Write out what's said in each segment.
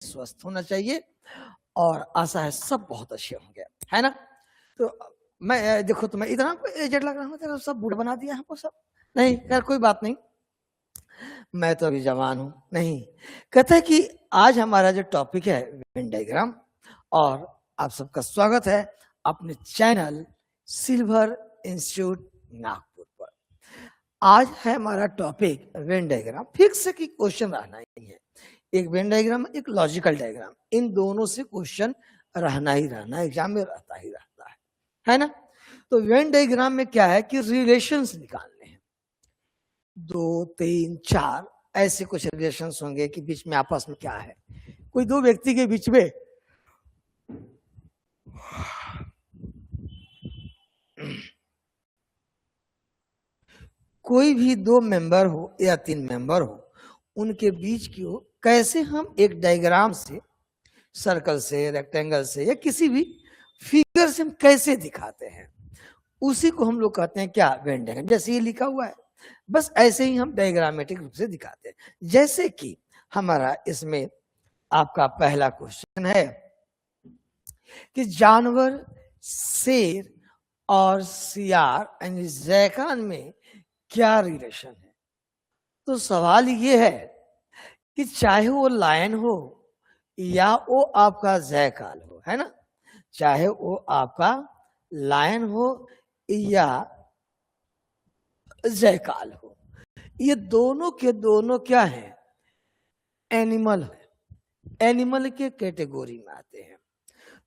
स्वस्थ होना चाहिए और आशा है सब बहुत अच्छे होंगे, है ना। तो मैं देखो तुम्हें इतना एजेड लग रहा हूँ, तेरा सब बूढ़ा बना दिया हमको सब। नहीं खैर कोई बात नहीं, मैं तो अभी जवान हूँ। नहीं, कहता है कि आज हमारा जो टॉपिक है वेन डायग्राम, और आप सबका स्वागत है अपने चैनल सिल्वर इंस्टीट्यूट नागपुर पर। आज है हमारा टॉपिक वेन डायग्राम। फिक्स की क्वेश्चन रहना ही है, एक वेन डायग्राम एक लॉजिकल डायग्राम, इन दोनों से क्वेश्चन रहना ही रहना, एग्जाम में रहता ही रहता है ना। तो वेन डायग्राम में क्या है कि रिलेशंस निकालने हैं, 2 3 4 ऐसे कुछ रिलेशंस होंगे कि बीच में आपस में क्या है, कोई दो व्यक्ति के बीच में कोई भी 2 मेंबर हो या 3 मेंबर हो, उनके बीच की हो कैसे हम एक डायग्राम से, सर्कल से, रेक्टेंगल से या किसी भी फिगर से हम कैसे दिखाते हैं, उसी को हम लोग कहते हैं क्या, वेन डायग्राम। जैसे ये लिखा हुआ है बस ऐसे ही हम डायग्रामेटिक रूप से दिखाते हैं। जैसे कि हमारा इसमें आपका पहला क्वेश्चन है कि जानवर शेर और सियार यानी जैकान में क्या रिलेशन है। तो सवाल ये है कि चाहे वो लायन हो या वो आपका जैकाल हो, है ना, चाहे वो आपका लायन हो या जैकाल हो, ये दोनों के दोनों क्या है, एनिमल है, एनिमल के कैटेगरी में आते हैं।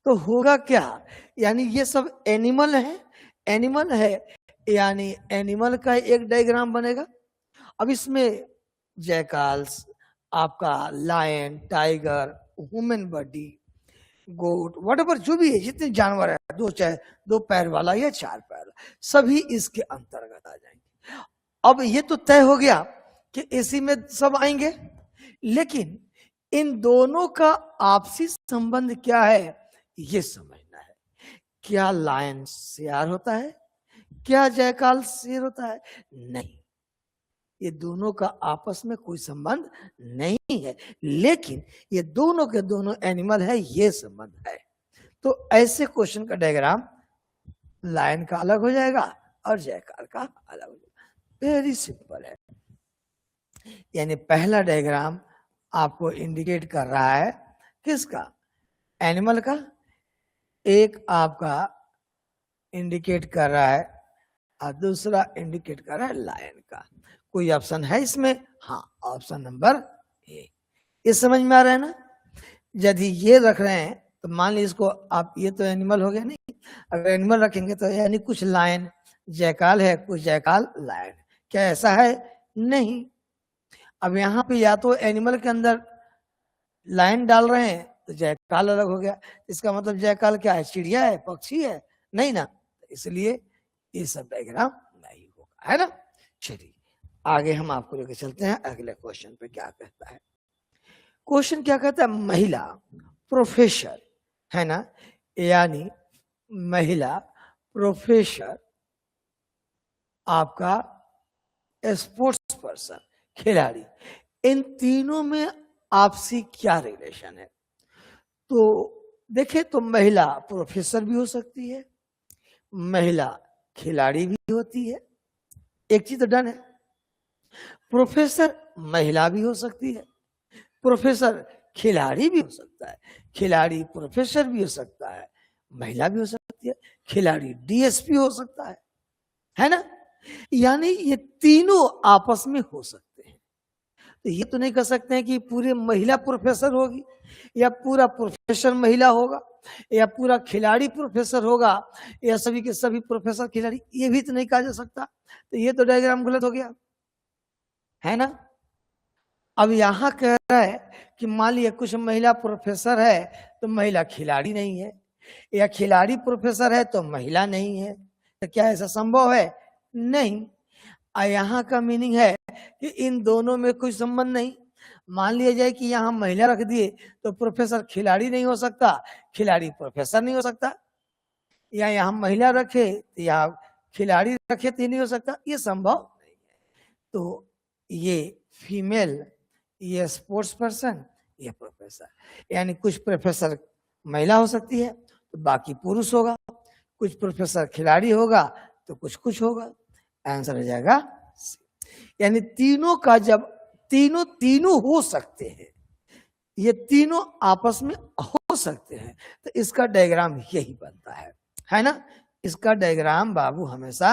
तो होगा क्या, यानी ये सब एनिमल है, एनिमल है यानी एनिमल का एक डायग्राम बनेगा। अब इसमें जैकाल्स, आपका लायन, टाइगर, ह्यूमन बॉडी, गोट, व्हाटएवर जो भी है, जितने जानवर है, चाहे दो पैर वाला या 4 पैर वाला, सभी इसके अंतर्गत आ जाएंगे। अब ये तो तय हो गया कि इसी में सब आएंगे, लेकिन इन दोनों का आपसी संबंध क्या है ये समझना है। क्या लायन शेर होता है, क्या जयकाल शेर होता है? नहीं, ये दोनों का आपस में कोई संबंध नहीं है, लेकिन ये दोनों के दोनों एनिमल है, ये संबंध है। तो ऐसे क्वेश्चन का डायग्राम लायन का अलग हो जाएगा और जयकाल का अलग हो जाएगा। वेरी सिंपल है। यानी पहला डायग्राम आपको इंडिकेट कर रहा है किसका, एनिमल का, एक आपका इंडिकेट कर रहा है और दूसरा इंडिकेट कर रहा है लायन का। कोई ऑप्शन है इसमें? हाँ, ऑप्शन नंबर ए। ये समझ में आ रहा है ना। यदि ये रख रहे हैं तो मान लीजिए इसको आप, ये तो एनिमल हो गया, नहीं अगर एनिमल रखेंगे तो यानी कुछ लायन जयकाल है, कुछ जयकाल लायन। क्या ऐसा है? नहीं। अब यहाँ पे या तो एनिमल के अंदर लायन डाल रहे हैं तो जयकाल अलग हो गया, इसका मतलब जयकाल क्या है, चिड़िया है, पक्षी है? नहीं ना, इसलिए ये सब डायग्राम नहीं होगा, है ना। चलिए आगे हम आपको लेकर चलते हैं अगले क्वेश्चन पे। क्या कहता है क्वेश्चन, क्या कहता है, महिला प्रोफेसर, है ना, यानी महिला प्रोफेसर, आपका स्पोर्ट्स पर्सन, खिलाड़ी, इन तीनों में आपसी क्या रिलेशन है। तो देखें तो महिला प्रोफेसर भी हो सकती है, महिला खिलाड़ी भी होती है, एक चीज तो डन है। प्रोफेसर महिला भी हो सकती है, प्रोफेसर खिलाड़ी भी हो सकता है, खिलाड़ी प्रोफेसर भी हो सकता है, महिला भी हो सकती है, खिलाड़ी डीएसपी हो सकता है ना। यानी ये तीनों आपस में हो सकते हैं। तो ये तो नहीं कह सकते हैं कि पूरे महिला प्रोफेसर होगी या पूरा प्रोफेसर महिला होगा या पूरा खिलाड़ी प्रोफेसर होगा या सभी के सभी प्रोफेसर खिलाड़ी, ये भी तो नहीं कहा जा सकता। तो ये तो डायग्राम गलत हो गया, है ना। अब यहां कह रहा है कि मान लिया कुछ महिला प्रोफेसर है तो महिला खिलाड़ी नहीं है, या खिलाड़ी प्रोफेसर है तो महिला नहीं है। तो क्या ऐसा संभव है? नहीं। यहाँ का मीनिंग है कि इन दोनों में कोई संबंध नहीं। मान लिया जाए कि यहाँ महिला रख दिए तो प्रोफेसर खिलाड़ी नहीं हो सकता, खिलाड़ी प्रोफेसर नहीं हो सकता, या यहाँ महिला रखे तो यहाँ खिलाड़ी रखे तो नहीं हो सकता, ये संभव नहीं है। तो ये फीमेल, ये स्पोर्ट्स पर्सन, ये प्रोफेसर, यानी कुछ प्रोफेसर महिला हो सकती है तो बाकी पुरुष होगा, कुछ प्रोफेसर खिलाड़ी होगा तो कुछ होगा। आंसर हो जाएगा सी। यानी तीनों का जब तीनों हो सकते हैं, ये तीनों आपस में हो सकते हैं, तो इसका डायग्राम यही बनता है ना। इसका डायग्राम बाबू हमेशा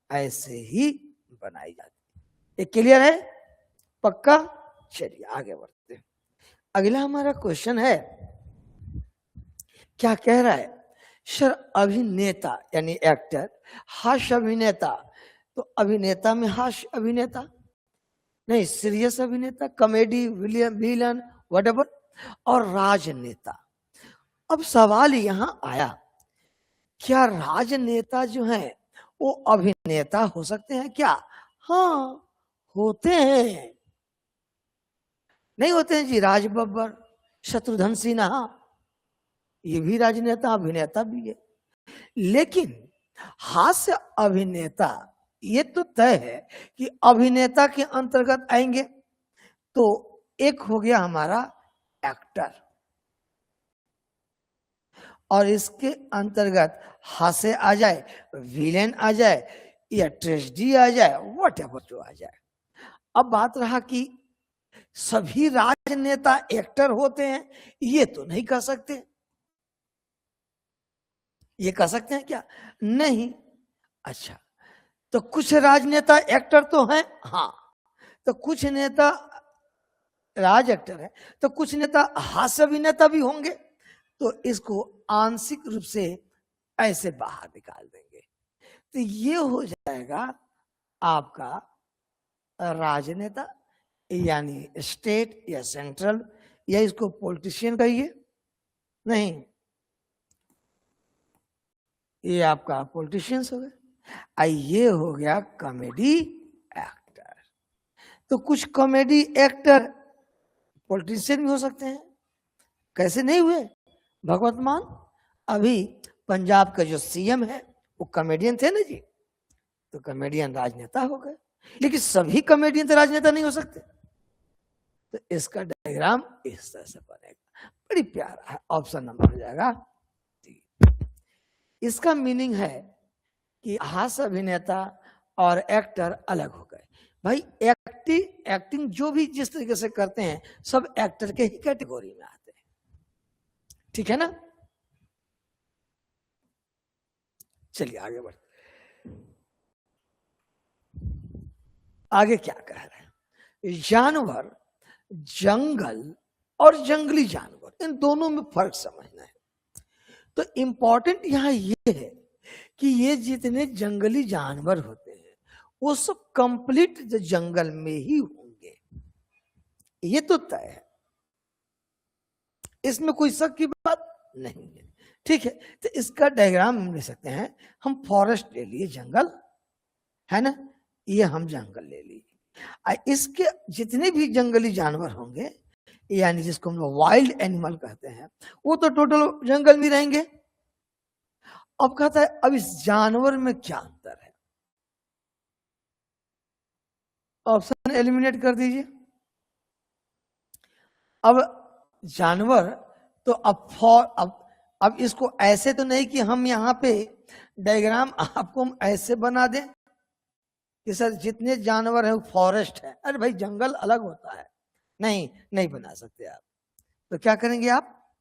ऐसे ही बनाई जाती है। ये क्लियर है? पक्का? चलिए आगे बढ़ते हैं। अगला हमारा क्वेश्चन है, क्या कह रहा है? सर अभिनेता यानी एक्टर, हास्य अभिनेता, तो अभिनेता में हास्य अभिनेता नहीं, सीरियस अभिनेता, कॉमेडी, विलन, व्हाटएवर, और राजनेता। अब सवाल यहां आया, क्या राजनेता जो है वो अभिनेता हो सकते हैं क्या? हाँ होते हैं। नहीं होते हैं जी? राज बब्बर, शत्रुघ्न सिन्हा, ये भी राजनेता अभिनेता भी है। लेकिन हास्य अभिनेता ये तो तय है कि अभिनेता के अंतर्गत आएंगे। तो एक हो गया हमारा एक्टर, और इसके अंतर्गत हास्य आ जाए, विलेन आ जाए, या ट्रेजेडी आ जाए, व्हाटएवर जो आ जाए। अब बात रहा कि सभी राजनेता एक्टर होते हैं, ये तो नहीं कह सकते। ये कह सकते हैं क्या? नहीं। अच्छा, तो कुछ राजनेता एक्टर तो हैं, हाँ, तो कुछ नेता राज एक्टर है, तो कुछ नेता हास्य अभिनेता भी होंगे, तो इसको आंशिक रूप से ऐसे बाहर निकाल देंगे। तो ये हो जाएगा आपका राजनेता, यानी स्टेट या सेंट्रल, या इसको पॉलिटिशियन कहिए, नहीं, ये आपका पॉलिटिशियंस हो गया। ये हो गया कॉमेडी एक्टर। तो कुछ कॉमेडी एक्टर पॉलिटिशियन भी हो सकते हैं। कैसे नहीं हुए? भगवत मान, अभी पंजाब का जो सीएम है वो कॉमेडियन थे ना जी, तो कॉमेडियन राजनेता हो गए। लेकिन सभी कॉमेडियन तो राजनेता नहीं हो सकते। तो इसका डायग्राम इस तरह से बनेगा, बड़ी प्यारा है। ऑप्शन नंबर हो जाएगा। इसका मीनिंग है कि हास्य अभिनेता और एक्टर अलग हो गए। भाई एक्टिंग जो भी जिस तरीके से करते हैं सब एक्टर के ही कैटेगरी में आते हैं, ठीक है ना। चलिए आगे बढ़ते। आगे क्या कह रहे हैं? जानवर, जंगल और जंगली जानवर, इन दोनों में फर्क समझना है। तो इंपॉर्टेंट यहां ये है कि ये जितने जंगली जानवर होते हैं वो सब कंप्लीट जंगल में ही होंगे, ये तो तय है, इसमें कोई शक की बात नहीं है, ठीक है। तो इसका डायग्राम हम ले सकते हैं। हम फॉरेस्ट ले लिए, जंगल है ना, ये हम जंगल ले लिए। इसके जितने भी जंगली जानवर होंगे, यानी जिसको हम लोग वाइल्ड एनिमल कहते हैं, वो तो टोटल जंगल में रहेंगे। अब कहता है अब इस जानवर में क्या अंतर है? ऑप्शन एलिमिनेट कर दीजिए। अब जानवर तो अब इसको ऐसे तो नहीं कि हम यहां पे डायग्राम आपको हम ऐसे बना दें कि सर जितने जानवर है वो फॉरेस्ट है। अरे भाई जंगल अलग होता है, नहीं बना सकते आप। तो क्या करेंगे आप?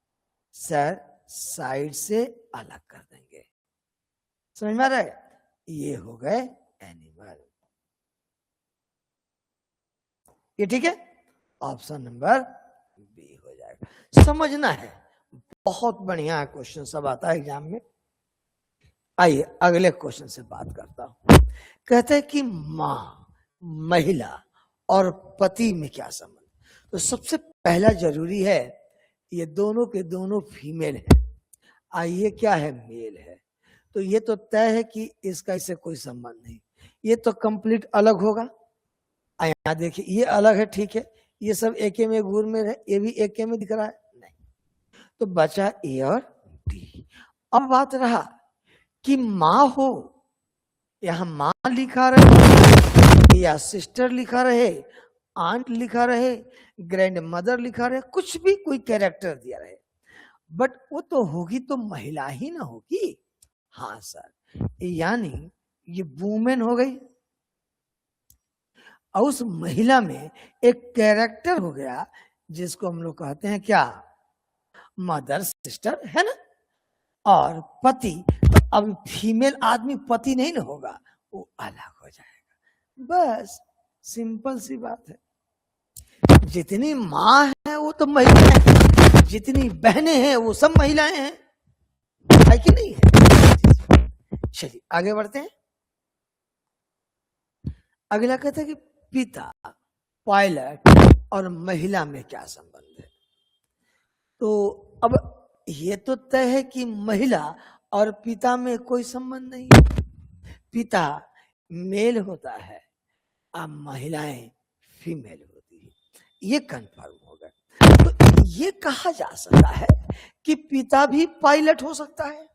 सर साइड से अलग कर देंगे। समझ में आ रहा है? ये हो गए एनिमल, ये ठीक है। ऑप्शन नंबर बी हो जाएगा। समझना है, बहुत बढ़िया क्वेश्चन सब आता है एग्जाम में। आइए अगले क्वेश्चन से बात करता हूं। कहते हैं कि मां, महिला और पति में क्या संबंध? तो सबसे पहला जरूरी है, ये दोनों के दोनों फीमेल है, ये क्या है? मेल है। तो ये तो तय है कि इसका इससे कोई संबंध नहीं, ये तो कंप्लीट अलग होगा। यहाँ देखिए ये अलग है, ठीक है, ये सब एक में गुर में है, ये भी एक में दिख रहा है, नहीं, तो बचा ए और डी। अब बात रहा कि माँ हो, यहाँ माँ लिखा रहे या सिस्टर लिखा रहे, आंट लिखा रहे, ग्रैंड मदर लिखा रहे, कुछ भी कोई कैरेक्टर दिया रहे, बट वो तो होगी तो महिला ही ना होगी। हाँ सर, यानी ये वुमेन हो गई और उस महिला में एक कैरेक्टर हो गया जिसको हम लोग कहते हैं क्या, मदर सिस्टर, है ना। और पति, अब फीमेल आदमी पति नहीं ना होगा, वो अलग हो जाएगा। बस सिंपल सी बात है। जितनी माँ है वो तो महिला है, जितनी बहनें हैं वो सब महिलाएं हैं, है कि नहीं है। चलिए आगे बढ़ते हैं। अगला कहते हैं कि पिता, पायलट और महिला में क्या संबंध है। तो अब ये तो तय है कि महिला और पिता में कोई संबंध नहीं है। पिता मेल होता है और महिलाएं फीमेल होती है, ये कंफर्म हो गया। तो ये कहा जा सकता है कि पिता भी पायलट हो सकता है।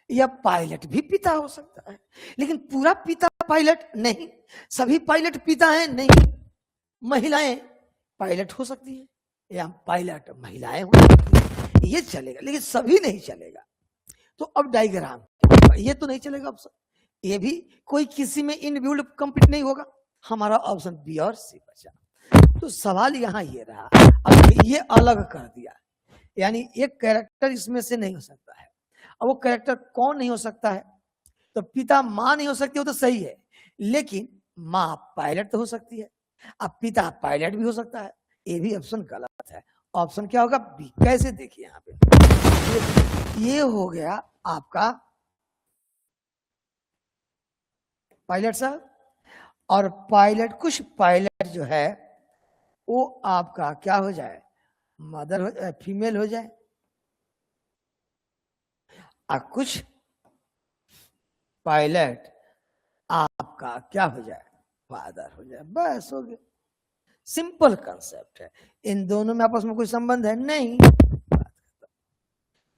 या पायलट भी पिता हो सकता है, लेकिन पूरा पिता पायलट नहीं। सभी पायलट पिता हैं नहीं, महिलाएं पायलट हो सकती है या पायलट महिलाएं हो सकती है, ये चलेगा, लेकिन सभी नहीं चलेगा। तो अब डायग्राम ये तो नहीं चलेगा ऑप्शन, ये भी कोई किसी में इनबिल्ड कंप्लीट नहीं होगा। हमारा ऑप्शन बी और सी बचा। तो सवाल यहाँ ये रहा, अब ये अलग कर दिया, यानी एक कैरेक्टर इसमें से नहीं हो सकता है। अब वो कैरेक्टर कौन नहीं हो सकता है, तो पिता माँ नहीं हो सकती, वो तो सही है, लेकिन माँ पायलट तो हो सकती है, अब पिता पायलट भी हो सकता है, ये भी ऑप्शन गलत है। ऑप्शन क्या होगा, बी। कैसे देखिए यहाँ पे, ये हो गया आपका पायलट साहब, और पायलट, कुछ पायलट जो है वो आपका क्या हो जाए, मदर हो, फीमेल हो जाए, और कुछ पायलट आपका क्या हो जाए, फादर हो जाए। बस हो गया, सिंपल कंसेप्ट है। इन दोनों में आपस में कोई संबंध है नहीं।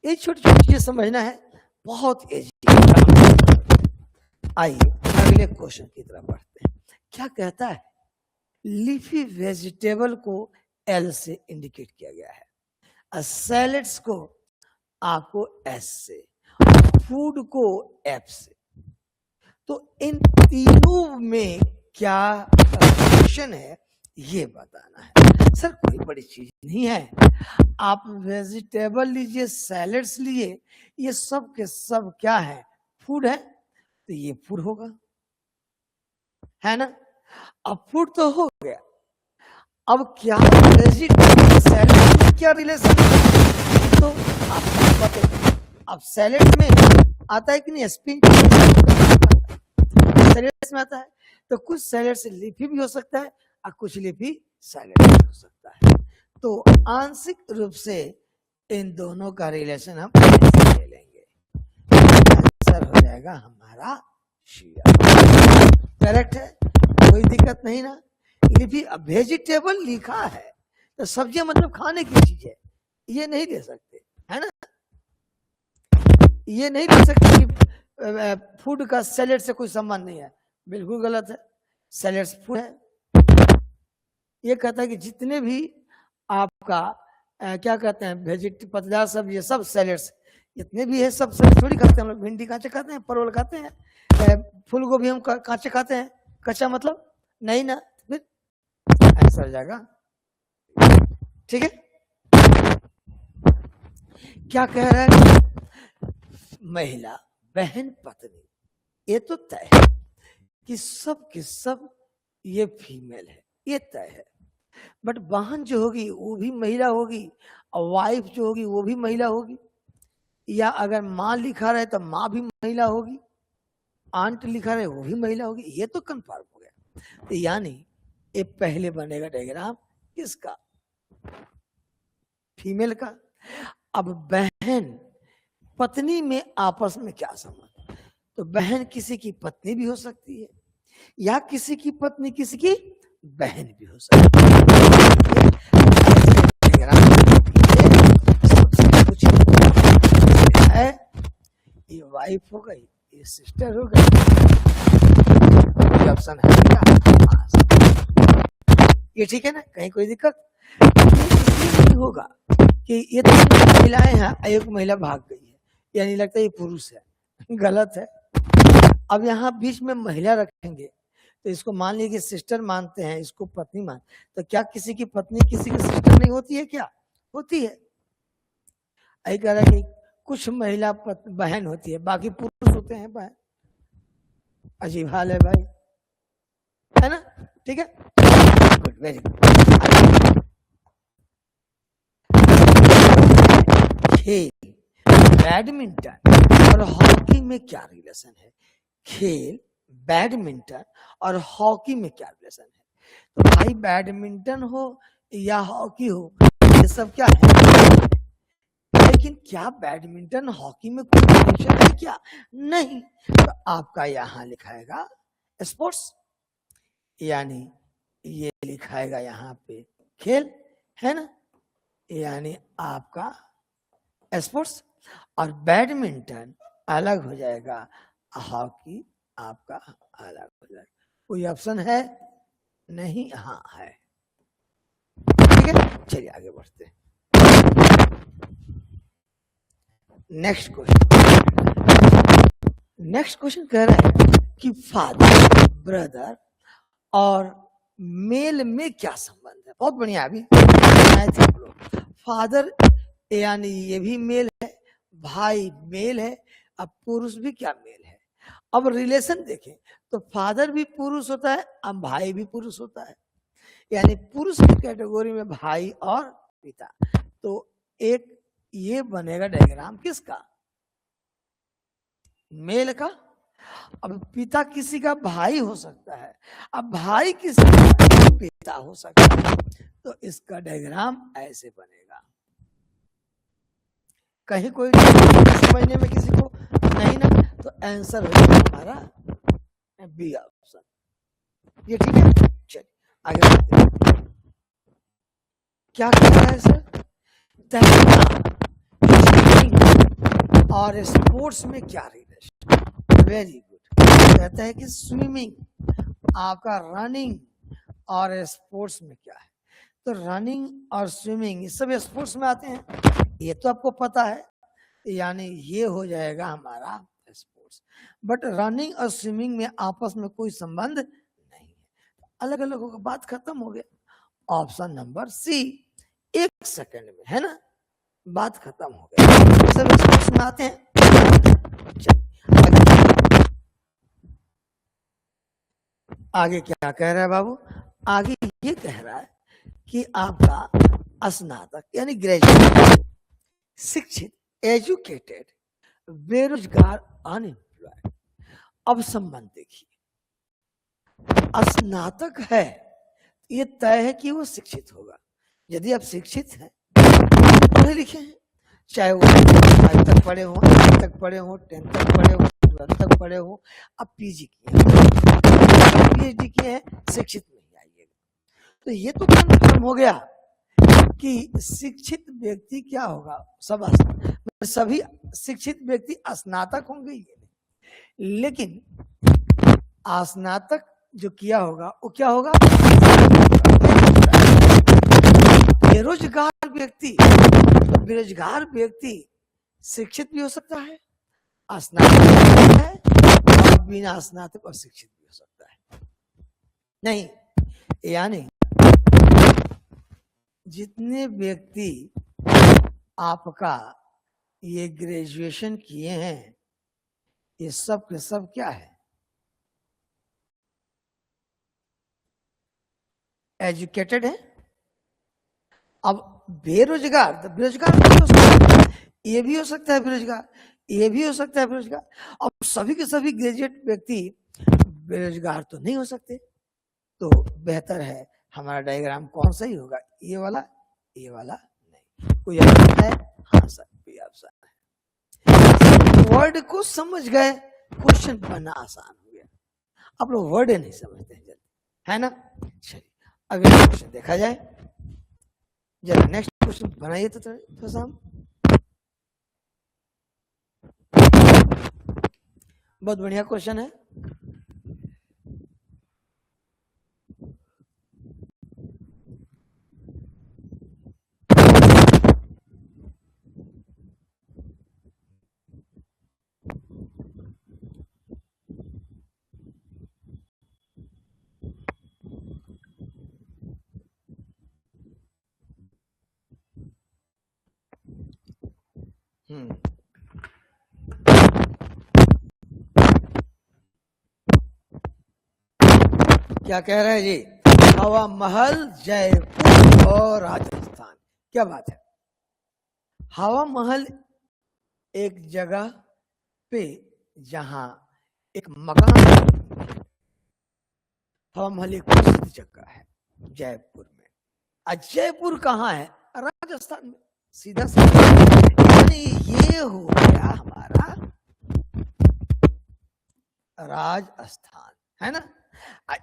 ये छोटी छोटी चीजें समझना है, बहुत इजी। आइए अगले क्वेश्चन की तरफ बढ़ते हैं। क्या कहता है, लीफी वेजिटेबल को एल से इंडिकेट किया गया है, सैलेड्स को आपको एस से, फूड को एफ से। तो इन तीनों में क्या रिलेशन है ये बताना है। सर कोई बड़ी चीज नहीं है, आप वेजिटेबल लीजिए, सैलेड्स लिए, ये सब के सब क्या है, फूड है, तो ये फूड होगा, है ना। अब फूड तो हो गया, अब क्या वेजिटेबल सैलेड में क्या रिलेशन है, तो आपको पता है। अब सैलेड में आता है कि नहीं, स्पिंच सैलेड्स में आता है, तो कुछ सैलेड से लीफी भी हो सकता है और कुछ लीफी सैलेड भी हो सकता है। तो आंशिक रूप से इन दोनों का रिलेशन हम ले लेंगे, आंसर हो जाएगा हमारा शिया। करेक्ट है, कोई दिक्कत नहीं ना। लीफी वेजिटेबल लिखा है तो सब्जी मतलब खाने की चीज है, ये नहीं दे सकते, है ना। ये नहीं दे सकते कि फूड का सैलेड से कोई संबंध नहीं है, बिल्कुल गलत है। सैलेड फूड है। ये कहता है कि जितने भी आपका क्या कहते हैं वेजिटेबल, पतदार सब, ये सब सैलेड्स जितने भी है सब सैलेड थोड़ी खाते हैं हम लोग। भिंडी कांचे खाते हैं, परवल खाते हैं, फूल गोभी हम कांचे खाते हैं, कच्चा मतलब नहीं ना, फिर आंसर हो जाएगा। ठीक है, क्या कह रहा है, महिला, बहन, पत्नी, ये तो तय है कि सब के सब ये फीमेल है, ये तय है। बट बहन जो होगी वो भी महिला होगी, और वाइफ जो होगी वो भी महिला होगी, या अगर माँ लिखा रहे तो माँ भी महिला होगी, आंट लिखा रहे वो भी महिला होगी, ये तो कंफर्म हो गया। तो यानी ये पहले बनेगा डायग्राम किसका, फीमेल का। अब बहन पत्नी में आपस में क्या संबंध, तो बहन किसी की पत्नी भी हो सकती है, या किसी की पत्नी किसी की बहन भी हो सकती है। है, ये वाइफ हो गई, ये सिस्टर हो गई, ऑप्शन है क्या? ये ठीक है ना, कहीं कोई दिक्कत नहीं होगा कि ये तो महिलाएं हैं, एक महिला भाग गई है, यानी लगता है ये पुरुष है, गलत है। अब यहाँ बीच में महिला रखेंगे तो इसको मान लीजिए कि सिस्टर मानते हैं, इसको पत्नी मान, तो क्या किसी की पत्नी किसी की सिस्टर नहीं होती है? क्या होती है? यही कह रहा है कि कुछ महिला बहन होती है, बाकी पुरुष होते हैं बहन। अजीब हाल है भाई, है ना? ठीक है, गुड, वेरी गुड। खेल, बैडमिंटन और हॉकी में क्या रिलेशन है? खेल, बैडमिंटन और हॉकी में क्या रिलेशन है? तो भाई बैडमिंटन हो या हॉकी हो, ये सब क्या है? लेकिन क्या बैडमिंटन हॉकी में कोई रिलेशन है क्या? नहीं। तो आपका यहां लिखाएगा स्पोर्ट्स, यानी ये लिखाएगा यहाँ पे खेल, है ना, यानी आपका स्पोर्ट्स, और बैडमिंटन अलग हो जाएगा, हॉकी आपका अलग हो जाएगा। कोई ऑप्शन है? नहीं, हाँ है। ठीक है, चलिए आगे बढ़ते हैं। नेक्स्ट क्वेश्चन कह रहा है कि फादर, ब्रदर और मेल में क्या संबंध है? बहुत बढ़िया, अभी फादर यानी ये भी मेल है, भाई मेल है, अब पुरुष भी क्या मेल है। अब रिलेशन देखें तो फादर भी पुरुष होता है, अब भाई भी पुरुष होता है, यानी पुरुष की कैटेगरी में भाई और पिता। तो एक ये बनेगा डायग्राम किसका? मेल का। अब पिता किसी का भाई हो सकता है, अब भाई किसी का पिता हो सकता है, तो इसका डायग्राम ऐसे बनेगा। कहीं कोई समझने में किसी को नहीं ना, तो आंसर हो हमारा बी ऑप्शन। ये ठीक है, चलिए आगे बढ़ते हैं। क्या कह रहा है सर? और स्पोर्ट्स में क्या रिलेशन? Very good. कहता है कि स्विमिंग आपका रनिंग और स्पोर्ट्स में क्या है? तो रनिंग और स्विमिंग ये सब स्पोर्ट्स में आते हैं, ये तो आपको पता है, यानी ये हो जाएगा हमारा स्पोर्ट्स। बट रनिंग और स्विमिंग में आपस में कोई संबंध नहीं है, अलग अलग होगा, बात खत्म हो गया। ऑप्शन नंबर सी, एक सेकंड में, है ना, बात खत्म हो गई, सब स्पोर्ट्स में आते हैं। आगे क्या कह रहा है बाबू? आगे ये कह रहा है कि आपका स्नातक यानी ग्रेजुएट, शिक्षित, एजुकेटेड, बेरोजगार, अनएम्प्लॉयड। अब संबंध देखिए, स्नातक है, ये तय है कि वो शिक्षित होगा। यदि आप शिक्षित हैं, पढ़े लिखे हैं, चाहे वो 5 तक पढ़े हो, 8 तक पढ़े हो, 10 तक पढ़े हो, 12 तक पढ़े हो, अब पीजी किए, पीएचडी किए हैं, शिक्षित नहीं आइएगा। तो ये तो कंफर्म हो गया कि शिक्षित व्यक्ति क्या होगा, सब सभी शिक्षित व्यक्ति स्नातक होंगे ही, लेकिन स्नातक जो किया होगा वो क्या होगा? बेरोजगार व्यक्ति, बेरोजगार व्यक्ति शिक्षित भी हो सकता है, स्नातक है, और बिना स्नातक और शिक्षित भी हो सकता है। नहीं, यानी जितने व्यक्ति आपका ये ग्रेजुएशन किए हैं, ये सब के सब क्या है? एजुकेटेड है। अब बेरोजगार, तो बेरोजगार भी हो सकता है, ये भी हो सकता है बेरोजगार, ये भी हो सकता है बेरोजगार। अब सभी के सभी ग्रेजुएट व्यक्ति बेरोजगार तो नहीं हो सकते, तो बेहतर है हमारा डायग्राम कौन सा ही होगा, ये वाला, ये वाला नहीं। कोई ऑप्शन है? हाँ सर, कोई ऑप्शन है। वर्ड को समझ गए, क्वेश्चन बनना आसान हो गया। आप लोग वर्ड नहीं समझते हैं जल्दी, है ना? चलिए अगला क्वेश्चन देखा जाए, जरा नेक्स्ट क्वेश्चन बनाइए तो थोड़ा सा। बहुत बढ़िया क्वेश्चन है। क्या कह रहे हैं जी? हवा महल जयपुर और राजस्थान। क्या बात है। हवा महल एक जगह पे जहां एक मकान, हवा महल एक प्रसिद्ध जगह है जयपुर में। जयपुर कहाँ है? राजस्थान में। सीधा सीधा यानी ये हो गया हमारा राजस्थान, है ना।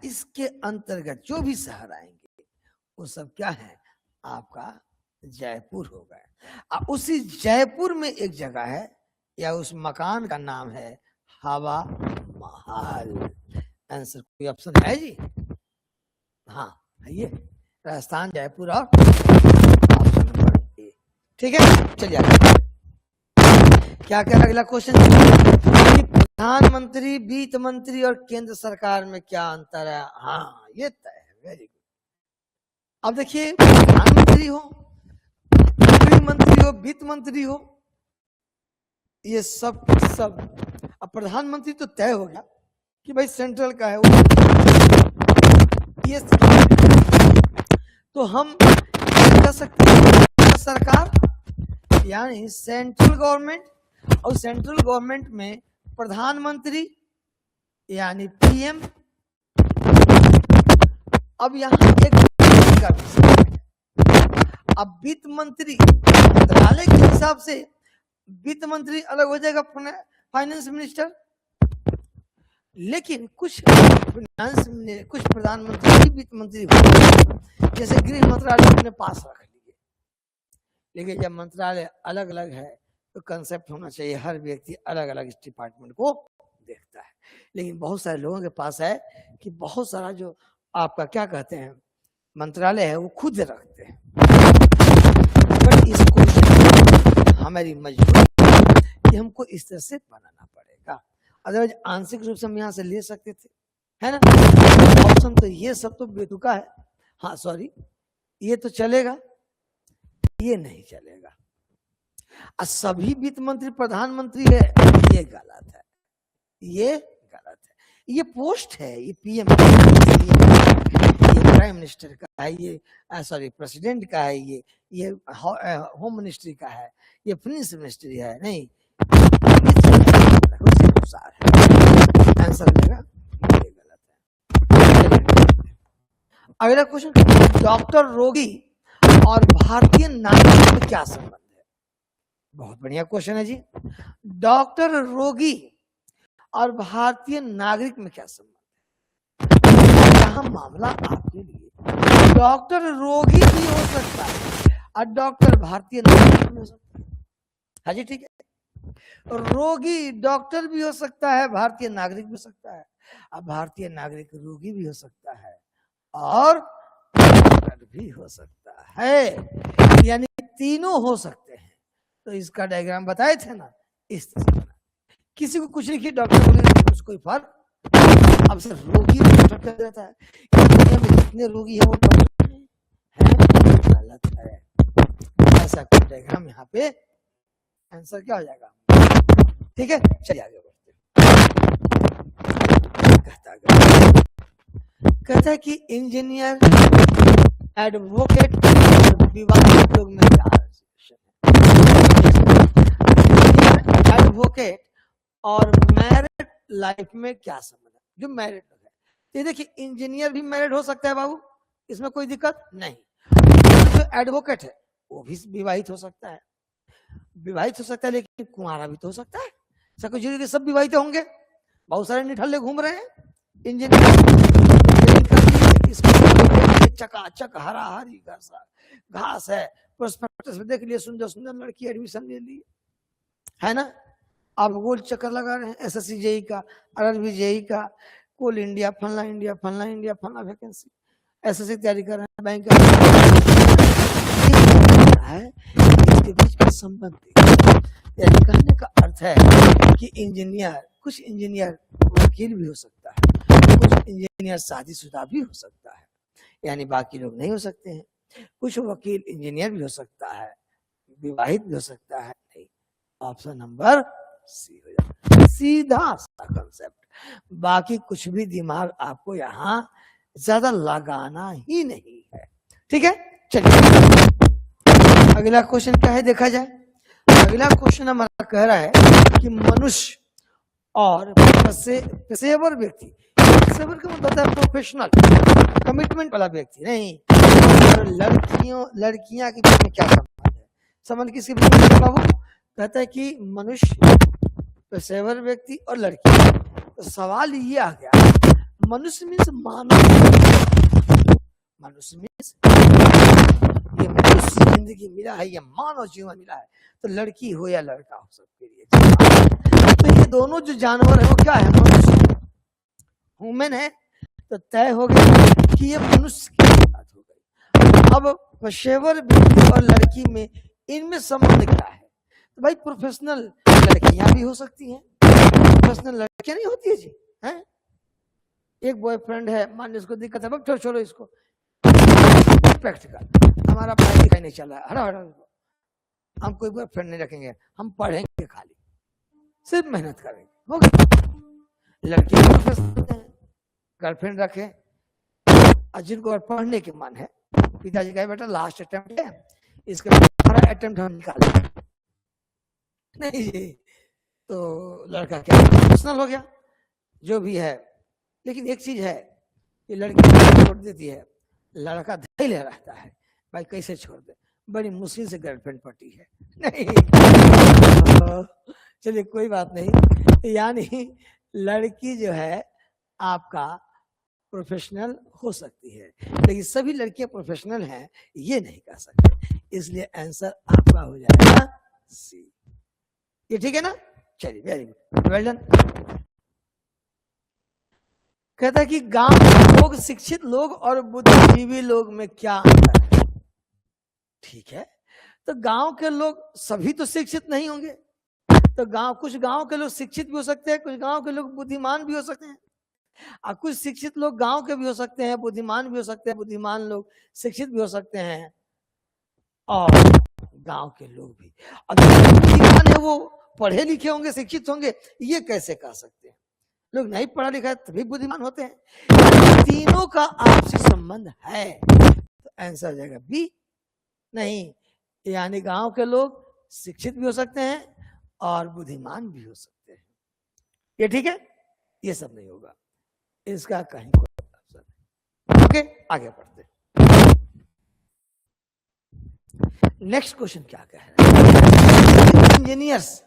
इसके अंतर्गत जो भी शहर आएंगे वो सब क्या है? आपका जयपुर हो गए। उसी जयपुर में एक जगह है या उस मकान का नाम है हवा महल। आंसर कोई ऑप्शन है जी? हाँ ये राजस्थान, जयपुर और ऑप्शन नंबर ए। ठीक है, चलिए आगे। क्या कह रहा अगला क्वेश्चन? प्रधानमंत्री, वित्त मंत्री और केंद्र सरकार में क्या अंतर है? हाँ ये तय है। Very good. अब देखिए, प्रधानमंत्री हो, गृह मंत्री हो, वित्त मंत्री हो, ये सब अब प्रधानमंत्री तो तय हो गया कि भाई सेंट्रल का है वो, ये तो हम कह सकते हैं सरकार यानी सेंट्रल गवर्नमेंट, और सेंट्रल गवर्नमेंट में प्रधानमंत्री यानी पीएम। अब यहाँ एक का विषय, अब वित्त मंत्री मंत्रालय के हिसाब से वित्त मंत्री अलग हो जाएगा फाइनेंस मिनिस्टर, लेकिन कुछ फाइनेंस में कुछ प्रधानमंत्री वित्त मंत्री हो, जैसे गृह मंत्रालय अपने पास रख लीजिए। लेकिन जब मंत्रालय अलग अलग है तो कंसेप्ट होना चाहिए, हर व्यक्ति अलग अलग इस डिपार्टमेंट को देखता है। लेकिन बहुत सारे लोगों के पास है कि बहुत सारा जो आपका क्या कहते हैं मंत्रालय है वो खुद रखते हैं। बट इसको हमारी मजबूरी कि हमको इस तरह से बनाना पड़ेगा, अदरवाइज आंशिक रूप से हम यहाँ से ले सकते थे, है ना। ऑप्शन तो ये सब तो बेतुका है। हाँ सॉरी, ये तो चलेगा, ये नहीं चलेगा। सभी वित्त मंत्री प्रधानमंत्री है, ये गलत है, ये गलत है। ये पोस्ट है, ये पीएम, ये प्राइम मिनिस्टर का है, ये सॉरी प्रेसिडेंट का है, ये होम मिनिस्ट्री का है, ये फाइनेंस मिनिस्ट्री है, नहीं आंसर मिलेगा, ये गलत है। अगला क्वेश्चन, डॉक्टर रोगी और भारतीय नागरिक में क्या संबंध है? बहुत बढ़िया क्वेश्चन है जी। डॉक्टर रोगी और भारतीय नागरिक में क्या संबंध है? यहाँ मामला आपके लिए डॉक्टर रोगी भी हो सकता है और डॉक्टर भारतीय नागरिक भी हो सकता है। हाँ जी ठीक है, रोगी डॉक्टर भी हो सकता है, भारतीय नागरिक भी हो सकता है, अब भारतीय नागरिक रोगी भी हो सकता है और डॉक्टर भी हो सकता है, यानी तीनों हो सकते हैं। तो इसका डायग्राम बताए थे ना, इस तरह से किसी को कुछ लिखिए, डॉक्टर कुछ कोई फर्क, अब सिर्फ रोगी डॉक्टर कर देता है। दुनिया में जितने रोगी है वो डॉक्टर है, गलत है। ऐसा कोई डायग्राम यहाँ पे आंसर क्या हो जाएगा? ठीक है, चलिए आगे बढ़ते हैं। कहता है कि इंजीनियर, एडवोकेट और विवाहित लोग में क्या है? एडवोकेट और मैरिड लाइफ में क्या संबंध है? जो मैरिड लोग है, ये देखिए इंजीनियर भी मैरिड हो सकता है बाबू, इसमें कोई दिक्कत नहीं। जो एडवोकेट है वो भी विवाहित हो सकता है, विवाहित हो सकता है, लेकिन कुंवारा भी तो हो सकता है। ऐसा कुछ जरूरी सब विवाहित होंगे? बहुत सारे निठल्ले घूम रहे हैं इंजीनियर, चकाचक हरा हरी घास है, प्रोस्पेक्टस में देख लिए, सुंदर सुंदर लड़की एडमिशन ले ली, है ना। आप गोल चक्कर लगा रहे हैं एसएससी जेई का, आरआरबी जेई का, कोल इंडिया फलना वैकेंसी, एसएससी तैयारी कर रहे हैं, बैंक है, इसके बीच का संबंध। यानी कहने का अर्थ है कि इंजीनियर, कुछ इंजीनियर वकील भी हो सकता है, कुछ इंजीनियर शादीशुदा भी हो सकता है, यानी बाकी लोग नहीं हो सकते हैं। कुछ वकील इंजीनियर भी हो सकता है, विवाहित भी हो सकता है। नहीं, ऑप्शन नंबर सी हो जाए, सीधा सा कंसेप्ट। बाकी कुछ भी दिमाग आपको यहाँ ज्यादा लगाना ही नहीं है। ठीक है, चलिए अगला क्वेश्चन क्या है देखा जाए। अगला क्वेश्चन हमारा कह रहा है कि मनुष्य और पेशेवर व्यक्ति, पेशेवर का मतलब है प्रोफेशनल कमिटमेंट वाला व्यक्ति, नहीं, और लड़कियां के बीच में क्या संबंध है? संबंध किसके बीच में बाबू? कहता है कि मनुष्य, पेशेवर व्यक्ति और लड़की। तो सवाल ये आ गया, मनुष्य मीन्स मानव, मनुष्य मीन्स ये मनुष्य जिंदगी मिला है, ये मानव जीवन मिला है, तो लड़की हो या लड़का हो सबके लिए। तो ये दोनों जो जानवर है वो क्या है? मनुष्य, ह्यूमन है। तो तय हो गया कि ये मनुष्य की बात हो गई। अब पेशेवर व्यक्ति और लड़की में, इनमें संबंध क्या है? तो भाई प्रोफेशनल लड़कियां भी हो सकती हैं, प्रोफेशनल लड़कियां नहीं होती है जी, हैं? एक बॉयफ्रेंड है, मान लो इसको दिक्कत है, छोड़ो इसको, प्रैक्टिकल, हमारा पढ़ाई लिखाई नहीं चल रहा है, हटा, हम कोई बॉयफ्रेंड नहीं रखेंगे, हम पढ़ेंगे खाली, सिर्फ मेहनत करेंगे, हो गया। लड़की प्रोफेशनल गर्लफ्रेंड रखे, जिनको पढ़ने के मन है, पिताजी कहे बेटा लास्ट अटेम्प्ट है, इसके बाद अटेम्प्ट हम निकालेंगे, नहीं जी, तो लड़का क्या प्रोफेशनल हो गया, जो भी है। लेकिन एक चीज है कि लड़की छोड़ देती है, लड़का धैर्य रहता है, भाई कैसे छोड़ दे, बड़ी मुश्किल से गर्लफ्रेंड पटी है, नहीं, चलिए कोई बात नहीं। यानी लड़की जो है आपका प्रोफेशनल हो सकती है, लेकिन सभी लड़कियां प्रोफेशनल हैं ये नहीं कह सकते, इसलिए आंसर आपका हो जाएगा सी। ये ठीक है ना? चलिए, वेरी गुड, वेल डन। कहता है कि गांव के लोग, शिक्षित लोग और बुद्धिजीवी लोग में क्या अंतर है? ठीक है, तो गांव के लोग सभी तो शिक्षित नहीं होंगे, तो कुछ गांव के लोग शिक्षित भी हो सकते हैं, कुछ गांव के लोग बुद्धिमान भी हो सकते हैं, और कुछ शिक्षित लोग गांव के भी हो सकते हैं, बुद्धिमान भी हो सकते हैं, बुद्धिमान लोग शिक्षित भी हो सकते हैं, और गांव के लोग भी। अगर बुद्धिमान है वो पढ़े लिखे होंगे, शिक्षित होंगे, ये कैसे कह सकते हैं? लोग नहीं पढ़ा लिखा है तभी बुद्धिमान होते हैं। तीनों का आपसी संबंध है, तो आंसर हो जाएगा बी। नहीं, यानी गांव के लोग शिक्षित भी हो सकते हैं और बुद्धिमान भी हो सकते हैं। ये ठीक है, ये सब नहीं होगा, इसका कहीं कोई आंसर नहीं। ओके, आगे बढ़ते हैं। नेक्स्ट क्वेश्चन क्या कह रहा है? इंजीनियर्स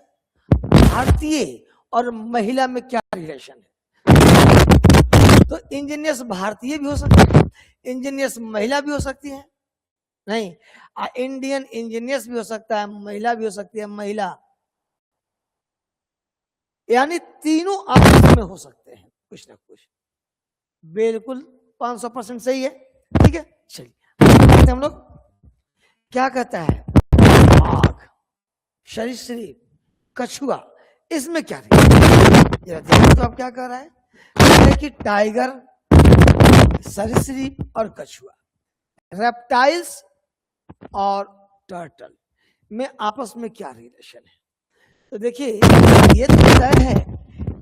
भारतीय और महिला में क्या रिलेशन है? तो इंजीनियर्स भारतीय भी हो सकते हैं, इंजीनियर्स महिला भी हो सकती है, नहीं, इंडियन इंजीनियर्स भी हो सकता है, महिला भी हो सकती है, महिला, यानी तीनों आपस में हो सकते हैं कुछ ना कुछ। बिल्कुल 500% सही है, ठीक है। चलिए हम लोग क्या कहता है, बाघ, सरीसृप, कछुआ, इसमें क्या है? तो आप क्या कह रहा है कि टाइगर, सरीसृप और कछुआ, रेप्टाइल्स और टर्टल में आपस में क्या रिलेशन है? तो देखिए ये तो तय है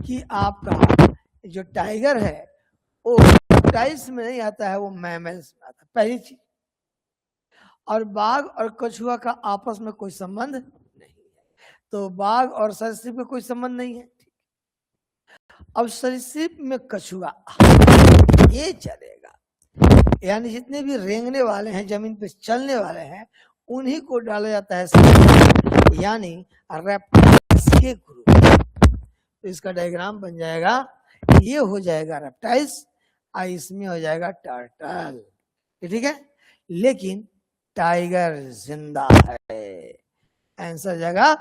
कि आपका जो टाइगर है वो रेप्टाइल्स में नहीं आता है, वो मैमल्स में आता है, पहली चीज। और बाघ और कछुआ का आपस में कोई संबंध नहीं है, तो बाघ और सरीसृप का कोई संबंध नहीं है। अब सरीसृप में कछुआ ये चलेगा, यानी जितने भी रेंगने वाले हैं, जमीन पे चलने वाले हैं, उन्हीं को डाला जाता है, यानी रेप्टाइल्स के ग्रुप। तो इसका डायग्राम बन जाएगा, ये हो जाएगा रेप्टाइल्स और इसमें हो जाएगा टर्टल, ठीक है। लेकिन टाइगर जिंदा है, आंसर जाएगा।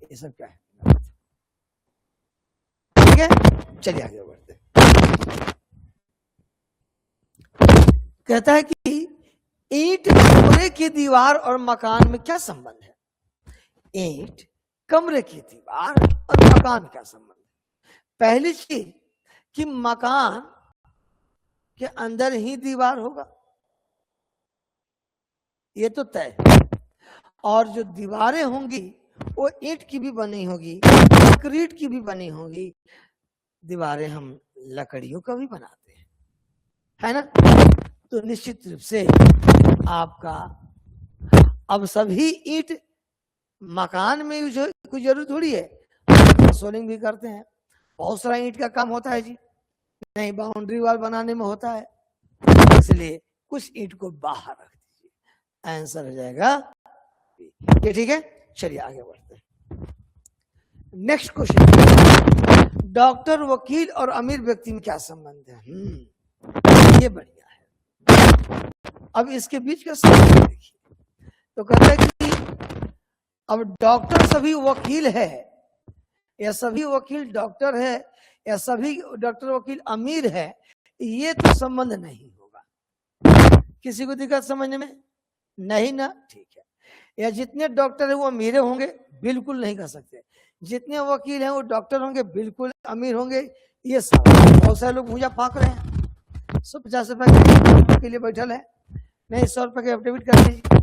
ये सब क्या है? ठीक है, चलिए आगे बढ़ते हैं। कहता है कि ईंट कमरे की दीवार और मकान में क्या संबंध है? ईंट कमरे की दीवार और मकान क्या संबंध है? पहली चीज कि मकान के अंदर ही दीवार होगा, ये तो तय है, और जो दीवारें होंगी वो ईंट की भी बनी होगी, कंक्रीट की भी बनी होगी। दीवारें हम लकड़ियों का भी बनाते हैं, है ना? तो निश्चित रूप से आपका अब सभी ईंट मकान में जो कुछ जरूरत थोड़ी है, सोलिंग भी करते हैं, बहुत सारा ईंट का काम होता है जी, नहीं बाउंड्री वॉल बनाने में होता है, इसलिए कुछ ईंट को बाहर रख दीजिए, आंसर हो जाएगा ये। ठीक है, चलिए आगे बढ़ते हैं। नेक्स्ट क्वेश्चन, डॉक्टर, वकील और अमीर व्यक्ति में क्या संबंध है? ये बढ़िया है। अब इसके बीच का संबंध देखिए, तो कहता है कि अब डॉक्टर सभी वकील है, या सभी वकील डॉक्टर है, या सभी डॉक्टर वकील अमीर है, ये तो संबंध नहीं होगा। किसी को दिक्कत समझने में? नहीं ना, ठीक है। या जितने डॉक्टर है वो अमीर होंगे? बिल्कुल नहीं कर सकते। जितने वकील हैं वो डॉक्टर होंगे? बिल्कुल अमीर होंगे। ये सब बहुत सारे लोग भूजा फाक रहे हैं, 150 रुपए के लिए बैठल है, नहीं 100 रुपए के एफिडेविट कर दीजिए।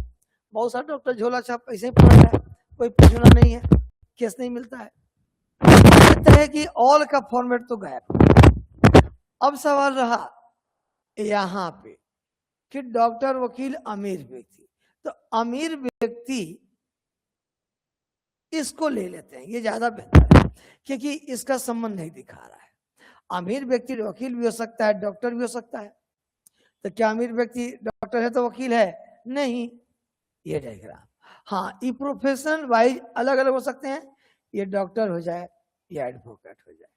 बहुत सारे डॉक्टर झोला छाप ऐसे ही पड़ रहा है, कोई पूछना नहीं है, केस नहीं मिलता है। कहता है कि ऑल का फॉर्मेट तो गायब। अब सवाल रहा यहां पे कि डॉक्टर, वकील, अमीर व्यक्ति, तो अमीर व्यक्ति इसको ले लेते हैं, ये ज्यादा बेहतर है, क्योंकि इसका संबंध नहीं दिखा रहा है। अमीर व्यक्ति वकील भी हो सकता है, डॉक्टर भी हो सकता है। तो क्या अमीर व्यक्ति डॉक्टर है तो वकील है? नहीं। ये डायग्राम, हाँ, ये प्रोफेशनल वाइज अलग अलग हो सकते हैं, ये डॉक्टर हो जाए या एडवोकेट हो जाए,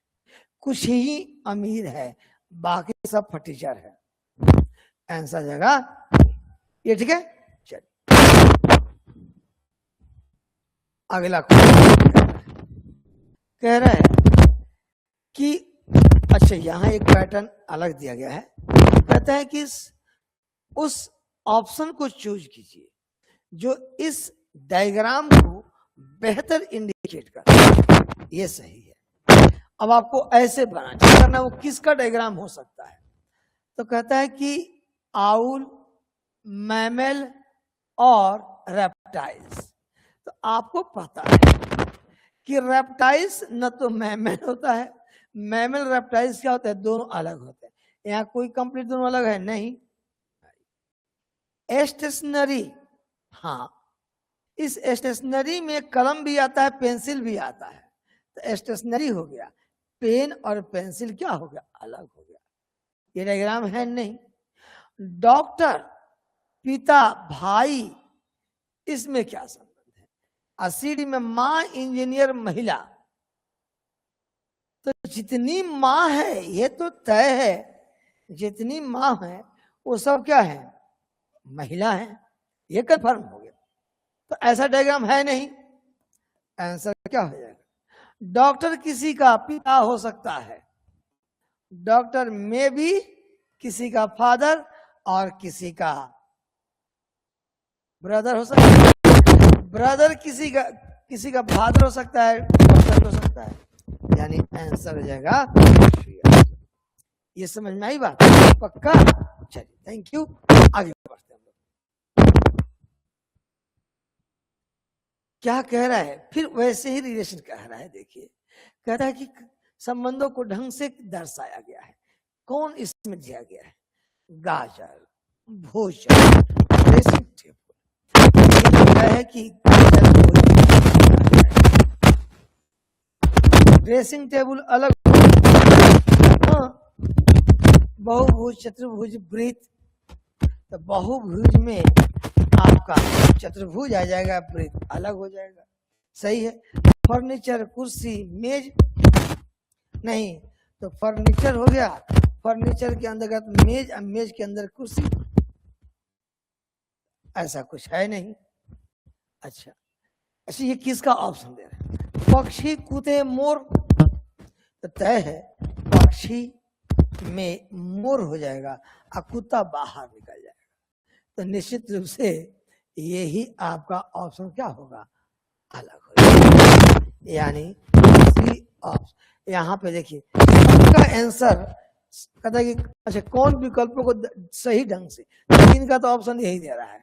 कुछ ही अमीर है, बाकी सब फटीचर है। आंसर जगह ये, ठीक है। चलिए अगला क्वेश्चन कह रहा है कि अच्छा, यहां एक पैटर्न अलग दिया गया है, कहता है कि उस ऑप्शन को चूज कीजिए जो इस डायग्राम को बेहतर इंडिकेट करता है। ये सही है। अब आपको ऐसे बनाना करना, वो किसका डायग्राम हो सकता है? तो कहता है कि आउल, मैमल और रेप्टाइल्स। तो आपको पता है कि रेप्टाइल्स न तो मैमल होता है, मैमल रेप्टाइल्स क्या होता है? दोनों अलग होते हैं। यहाँ कोई कंप्लीट दोनों अलग है नहीं। स्टेशनरी, हाँ, इस स्टेशनरी में कलम भी आता है, पेंसिल भी आता है, तो स्टेशनरी हो गया। पेन और पेंसिल क्या हो गया? अलग हो गया। ये डायग्राम है नहीं। डॉक्टर, पिता, भाई, इसमें क्या संबंध है? असीडी में मां, इंजीनियर, महिला, तो जितनी मां है ये तो तय है, जितनी मां है वो सब क्या है? महिला है, ये कंफर्म हो गया। तो ऐसा डायग्राम है नहीं, आंसर क्या हो जाएगा? डॉक्टर किसी का पिता हो सकता है, डॉक्टर में भी किसी का फादर और किसी का ब्रदर हो सकता है, ब्रदर किसी का फादर हो सकता है, डॉक्टर हो सकता है, यानी आंसर हो जाएगा। ये समझ में आई बात? पक्का? चलिए, थैंक यू। आगे बढ़ते हैं। क्या कह रहा है? फिर वैसे ही रिलेशन कह रहा है। देखिए, कह रहा है कि संबंधों को ढंग से दर्शाया गया है। कौन इसमें दिया गया है? गाजर, भोजन, ड्रेसिंग टेबल। है कि ड्रेसिंग टेबल अलग, हाँ, बहुभुज, चतुर्भुज, वृत्त, तो बहुभुज में आपका चतुर्भुज आ जाएगा, वृत्त अलग हो जाएगा। सही है। फर्नीचर, कुर्सी, मेज नहीं, तो फर्नीचर हो गया, फर्नीचर के अंतर्गत मेज, मेज के अंदर कुर्सी, ऐसा कुछ है नहीं। अच्छा, ये किसका ऑप्शन दे रहे हैं? पक्षी, कुत्ते, मोर, तो तय है पक्षी में मोर हो जाएगा और कुत्ता बाहर निकल जाएगा। तो निश्चित रूप से यही आपका ऑप्शन क्या होगा, अलग होगा। यानी यहाँ पे देखिए इसका आंसर कहता है कि अच्छा कौन विकल्पों को सही ढंग से, तीन का तो ऑप्शन यही दे रहा है,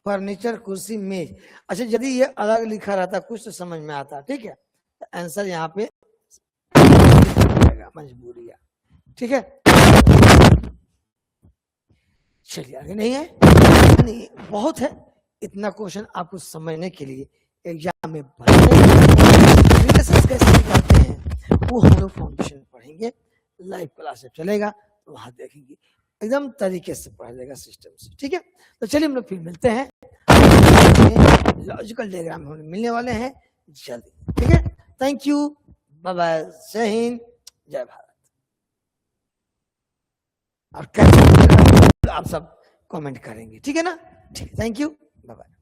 फर्नीचर, कुर्सी, मेज। अच्छा यदि ये अलग लिखा रहता कुछ तो समझ में आता, ठीक है, तो आंसर यहाँ पे मजबूरिया, ठीक है। चलिए आगे नहीं है, नहीं बहुत है, इतना क्वेश्चन आपको समझने के लिए एग्जाम में कैसे करते हैं वो हम लोग फाउंडेशन पढ़ेंगे, लाइव क्लास चलेगा तो वहां देखेंगे, एकदम तरीके से पढ़ा जाएगा सिस्टम से, ठीक है। तो चलिए हम लोग फिर मिलते हैं, लॉजिकल डायग्राम हम मिलने वाले हैं जल्दी, ठीक है। थैंक यू, बाय बाय, जय हिंद, जय भारत। और कैसे आप सब कमेंट करेंगे, ठीक है ना, ठीक है, थैंक यू, बाय बाय।